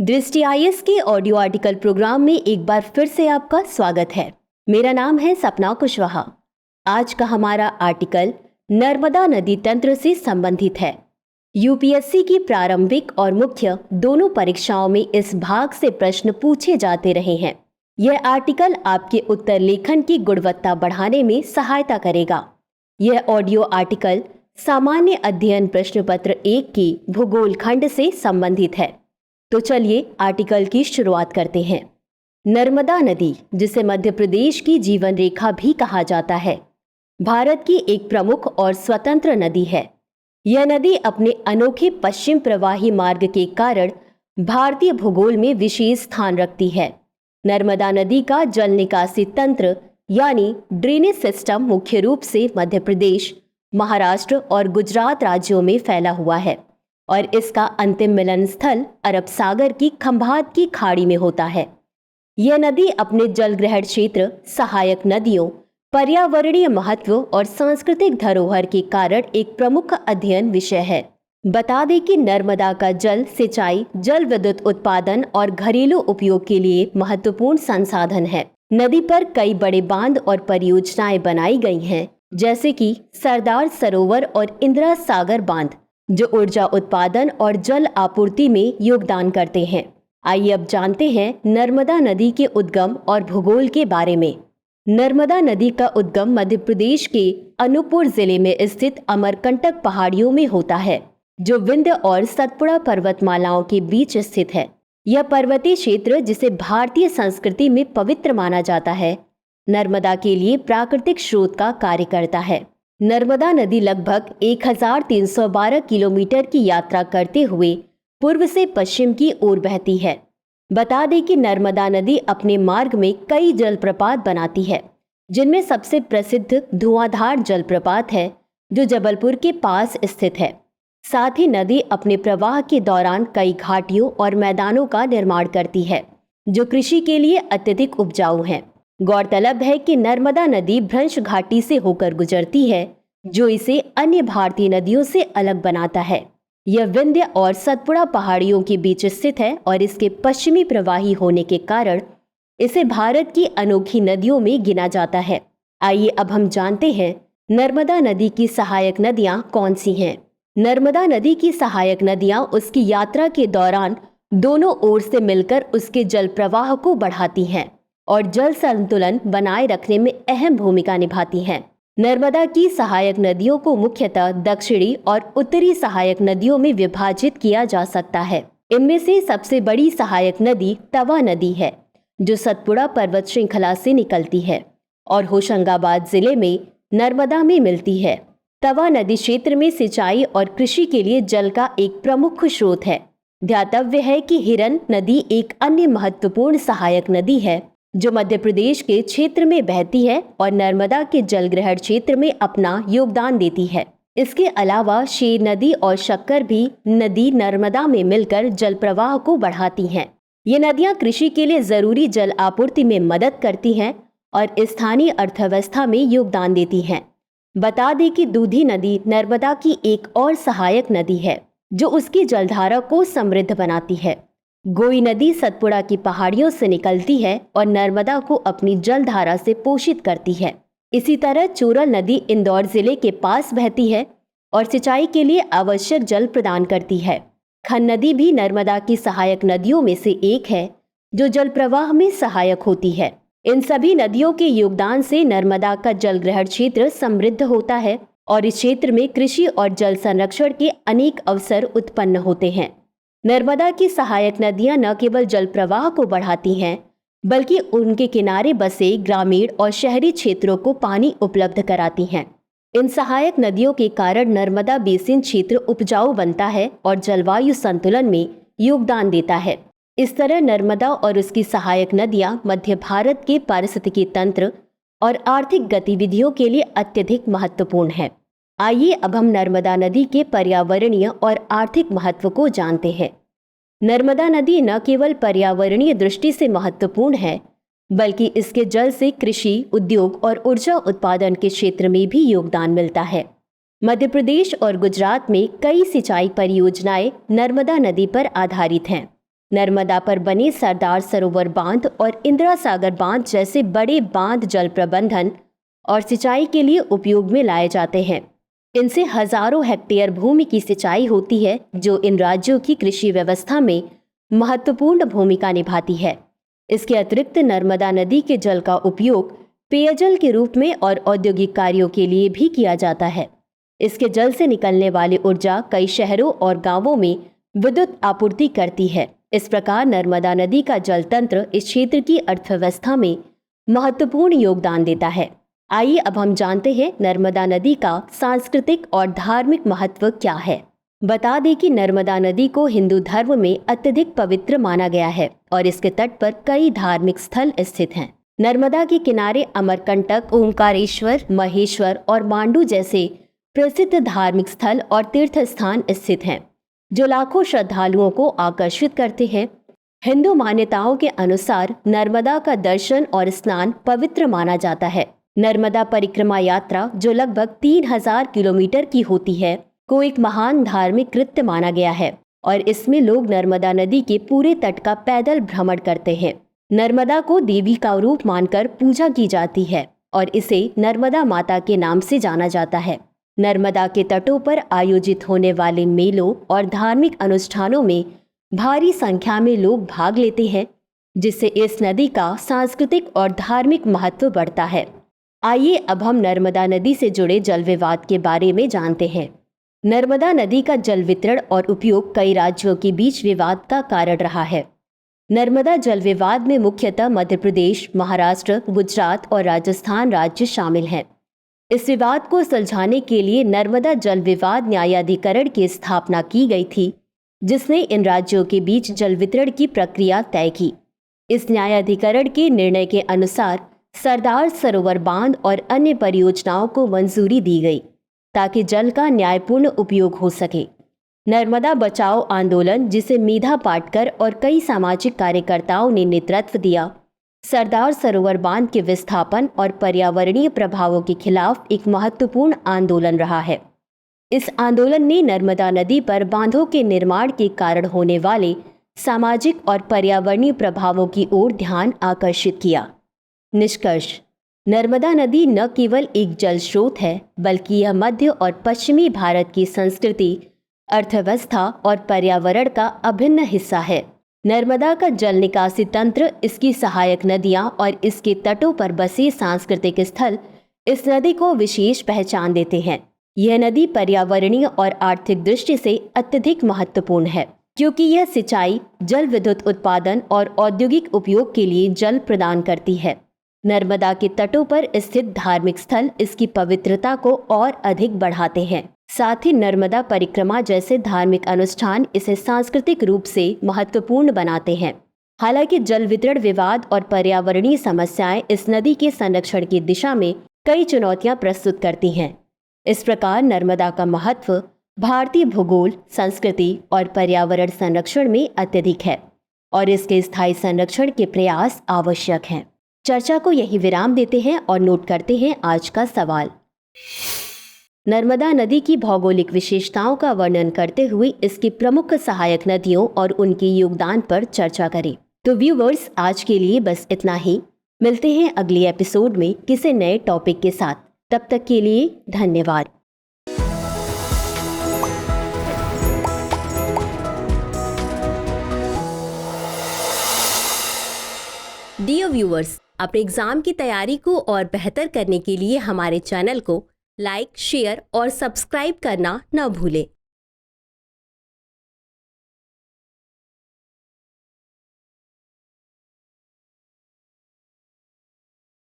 दृष्टि आईएएस के audio article programme में एक बार फिर से आपका स्वागत है। मेरा नाम है सपना कुशवाहा। आज का हमारा आर्टिकल नर्मदा नदी तंत्र से संबंधित है। यूपीएससी की प्रारंभिक और मुख्य दोनों परीक्षाओं में इस भाग से प्रश्न पूछे जाते रहे हैं। यह आर्टिकल आपके उत्तर लेखन की गुणवत्ता बढ़ाने में सहायता करेगा। यह ऑडियो आर्टिकल सामान्य अध्ययन प्रश्न पत्र 1 की भूगोल खंड से संबंधित है। तो चलिए आर्टिकल की शुरुआत करते हैं। नर्मदा नदी, जिसे मध्य प्रदेश की जीवन रेखा भी कहा जाता है, भारत की एक प्रमुख और स्वतंत्र नदी है। यह नदी अपने अनोखे पश्चिम प्रवाही मार्ग के कारण भारतीय भूगोल में विशेष स्थान रखती है। नर्मदा नदी का जल निकासी तंत्र यानी ड्रेनेज सिस्टम मुख्य रूप से मध्य प्रदेश, महाराष्ट्र और गुजरात राज्यों में फैला हुआ है और इसका अंतिम मिलन स्थल अरब सागर की खंभात की खाड़ी में होता है। यह नदी अपने जलग्रहण क्षेत्र, सहायक नदियों, पर्यावरणीय महत्व और सांस्कृतिक धरोहर के कारण एक प्रमुख अध्ययन विषय है। बता दें कि नर्मदा का जल सिंचाई, जल विद्युत उत्पादन और घरेलू उपयोग के लिए महत्वपूर्ण संसाधन है। नदी पर कई बड़े बांध और परियोजनाएं बनाई गई हैं, जैसे कि सरदार सरोवर और इंदिरा सागर बांध, जो ऊर्जा उत्पादन और जल आपूर्ति में योगदान करते हैं। आइए अब जानते हैं नर्मदा नदी के उद्गम और भूगोल के बारे में। नर्मदा नदी का उद्गम मध्य प्रदेश के अनूपपुर जिले में स्थित अमरकंटक पहाड़ियों में होता है, जो विंध्य और सतपुड़ा पर्वतमालाओं के बीच स्थित है। यह पर्वतीय क्षेत्र, जिसे भारतीय संस्कृति में पवित्र माना जाता है, नर्मदा के लिए प्राकृतिक स्रोत का कार्य करता है। नर्मदा नदी लगभग 1312 किलोमीटर की यात्रा करते हुए पूर्व से पश्चिम की ओर बहती है। बता दें कि नर्मदा नदी अपने मार्ग में कई जलप्रपात बनाती है, जिनमें सबसे प्रसिद्ध धुआंधार जलप्रपात है, जो जबलपुर के पास स्थित है। साथ ही नदी अपने प्रवाह के दौरान कई घाटियों और मैदानों का निर्माण करती है, जो कृषि के लिए अत्यधिक उपजाऊ हैं। गौरतलब है कि नर्मदा नदी भ्रंश घाटी से होकर गुजरती है, जो इसे अन्य भारतीय नदियों से अलग बनाता है। यह विंध्य और सतपुड़ा पहाड़ियों के बीच स्थित है और इसके पश्चिमी प्रवाही होने के कारण इसे भारत की अनोखी नदियों में गिना जाता है। आइए अब हम जानते हैं नर्मदा नदी की सहायक नदियां कौन सी हैं। नर्मदा नदी की सहायक नदियां उसकी यात्रा के दौरान दोनों ओर से मिलकर उसके जल प्रवाह को बढ़ाती हैं और जल संतुलन बनाए रखने में अहम भूमिका निभाती हैं। नर्मदा की सहायक नदियों को मुख्यतः दक्षिणी और उत्तरी सहायक नदियों में विभाजित किया जा सकता है। इनमें से सबसे बड़ी सहायक नदी तवा नदी है, जो सतपुड़ा पर्वत श्रृंखला से निकलती है और होशंगाबाद जिले में नर्मदा में मिलती है। तवा नदी क्षेत्र में सिंचाई और कृषि के लिए जल का एक प्रमुख स्रोत है। ध्यातव्य है कि हिरन नदी एक अन्य महत्वपूर्ण सहायक नदी है, जो मध्य प्रदेश के क्षेत्र में बहती है और नर्मदा के जलग्रहण क्षेत्र में अपना योगदान देती है। इसके अलावा शेर नदी और शक्कर भी नदी नर्मदा में मिलकर जल प्रवाह को बढ़ाती हैं। ये नदियां कृषि के लिए जरूरी जल आपूर्ति में मदद करती हैं और स्थानीय अर्थव्यवस्था में योगदान देती हैं। बता दें कि दूधी नदी नर्मदा की एक और सहायक नदी है, जो उसकी जलधारा को समृद्ध बनाती है। गोई नदी सतपुड़ा की पहाड़ियों से निकलती है और नर्मदा को अपनी जलधारा से पोषित करती है। इसी तरह चूरल नदी इंदौर जिले के पास बहती है और सिंचाई के लिए आवश्यक जल प्रदान करती है। खन नदी भी नर्मदा की सहायक नदियों में से एक है, जो जल प्रवाह में सहायक होती है। इन सभी नदियों के योगदान से नर्मदा का जलग्रहण क्षेत्र समृद्ध होता है और इस क्षेत्र में कृषि और जल संरक्षण के अनेक अवसर उत्पन्न होते हैं। नर्मदा की सहायक नदियां न केवल जल प्रवाह को बढ़ाती हैं, बल्कि उनके किनारे बसे ग्रामीण और शहरी क्षेत्रों को पानी उपलब्ध कराती हैं। इन सहायक नदियों के कारण नर्मदा बेसिन क्षेत्र उपजाऊ बनता है और जलवायु संतुलन में योगदान देता है। इस तरह नर्मदा और उसकी सहायक नदियां मध्य भारत के पारिस्थितिकी तंत्र और आर्थिक गतिविधियों के लिए अत्यधिक महत्वपूर्ण है। आइए अब हम नर्मदा नदी के पर्यावरणीय और आर्थिक महत्व को जानते हैं। नर्मदा नदी न केवल पर्यावरणीय दृष्टि से महत्वपूर्ण है, बल्कि इसके जल से कृषि, उद्योग और ऊर्जा उत्पादन के क्षेत्र में भी योगदान मिलता है। मध्य प्रदेश और गुजरात में कई सिंचाई परियोजनाएं नर्मदा नदी पर आधारित हैं। नर्मदा पर बने सरदार सरोवर बांध और इंदिरा सागर बांध जैसे बड़े बांध जल प्रबंधन और सिंचाई के लिए उपयोग में लाए जाते हैं। इनसे हजारों हेक्टेयर भूमि की सिंचाई होती है, जो इन राज्यों की कृषि व्यवस्था में महत्वपूर्ण भूमिका निभाती है। इसके अतिरिक्त नर्मदा नदी के जल का उपयोग पेयजल के रूप में और औद्योगिक कार्यों के लिए भी किया जाता है। इसके जल से निकलने वाली ऊर्जा कई शहरों और गांवों में विद्युत आपूर्ति करती है। इस प्रकार नर्मदा नदी का जल तंत्र इस क्षेत्र की अर्थव्यवस्था में महत्वपूर्ण योगदान देता है। आइए अब हम जानते हैं नर्मदा नदी का सांस्कृतिक और धार्मिक महत्व क्या है। बता दें कि नर्मदा नदी को हिंदू धर्म में अत्यधिक पवित्र माना गया है और इसके तट पर कई धार्मिक स्थल स्थित हैं। नर्मदा के किनारे अमरकंटक, ओंकारेश्वर, महेश्वर और मांडू जैसे प्रसिद्ध धार्मिक स्थल और तीर्थ स्थान स्थित हैं, जो लाखों श्रद्धालुओं को आकर्षित करते हैं। हिंदू मान्यताओं के अनुसार नर्मदा का दर्शन और स्नान पवित्र माना जाता है। नर्मदा परिक्रमा यात्रा, जो लगभग 3000 किलोमीटर की होती है, को एक महान धार्मिक कृत्य माना गया है और इसमें लोग नर्मदा नदी के पूरे तट का पैदल भ्रमण करते हैं। नर्मदा को देवी का रूप मानकर पूजा की जाती है और इसे नर्मदा माता के नाम से जाना जाता है। नर्मदा के तटों पर आयोजित होने वाले मेलों और धार्मिक अनुष्ठानों में भारी संख्या में लोग भाग लेते हैं, जिससे इस नदी का सांस्कृतिक और धार्मिक महत्व बढ़ता है। आइए अब हम नर्मदा नदी से जुड़े जल विवाद के बारे में जानते हैं। नर्मदा नदी का जल वितरण और उपयोग कई राज्यों के बीच विवाद का कारण रहा है। नर्मदा जल विवाद में मुख्यतः मध्य प्रदेश, महाराष्ट्र, गुजरात और राजस्थान राज्य शामिल हैं। इस विवाद को सुलझाने के लिए नर्मदा जल विवाद न्यायाधिकरण की स्थापना की गई थी, जिसने इन राज्यों के बीच जल वितरण की प्रक्रिया तय की। इस न्यायाधिकरण के निर्णय के अनुसार सरदार सरोवर बांध और अन्य परियोजनाओं को मंजूरी दी गई ताकि जल का न्यायपूर्ण उपयोग हो सके। नर्मदा बचाओ आंदोलन, जिसे मीधा पाटकर और कई सामाजिक कार्यकर्ताओं ने नेतृत्व दिया, सरदार सरोवर बांध के विस्थापन और पर्यावरणीय प्रभावों के खिलाफ एक महत्वपूर्ण आंदोलन रहा है। इस आंदोलन ने नर्मदा नदी पर बांधों के निर्माण के कारण होने वाले सामाजिक और पर्यावरणीय प्रभावों की ओर ध्यान आकर्षित किया। निष्कर्ष: नर्मदा नदी न केवल एक जल स्रोत है, बल्कि यह मध्य और पश्चिमी भारत की संस्कृति, अर्थव्यवस्था और पर्यावरण का अभिन्न हिस्सा है। नर्मदा का जल निकासी तंत्र, इसकी सहायक नदियां और इसके तटों पर बसे सांस्कृतिक स्थल इस नदी को विशेष पहचान देते हैं। यह नदी पर्यावरणीय और आर्थिक दृष्टि से अत्यधिक महत्वपूर्ण है, क्योंकि यह सिंचाई, जल विद्युत उत्पादन और औद्योगिक उपयोग के लिए जल प्रदान करती है। नर्मदा के तटों पर स्थित धार्मिक स्थल इसकी पवित्रता को और अधिक बढ़ाते हैं। साथ ही नर्मदा परिक्रमा जैसे धार्मिक अनुष्ठान इसे सांस्कृतिक रूप से महत्वपूर्ण बनाते हैं। हालांकि जल वितरण विवाद और पर्यावरणीय समस्याएं इस नदी के संरक्षण की दिशा में कई चुनौतियां प्रस्तुत करती हैं। इस प्रकार नर्मदा का महत्व भारतीय भूगोल, संस्कृति और पर्यावरण संरक्षण में अत्यधिक है और इसके स्थायी संरक्षण के प्रयास आवश्यक हैं। चर्चा को यही विराम देते हैं और नोट करते हैं आज का सवाल। नर्मदा नदी की भौगोलिक विशेषताओं का वर्णन करते हुए इसकी प्रमुख सहायक नदियों और उनके योगदान पर चर्चा करें। तो व्यूवर्स, आज के लिए बस इतना ही। मिलते हैं अगले एपिसोड में किसी नए टॉपिक के साथ। तब तक के लिए धन्यवाद। डियर व्यूअर्स, अपने एग्जाम की तैयारी को और बेहतर करने के लिए हमारे चैनल को लाइक, शेयर और सब्सक्राइब करना न भूलें।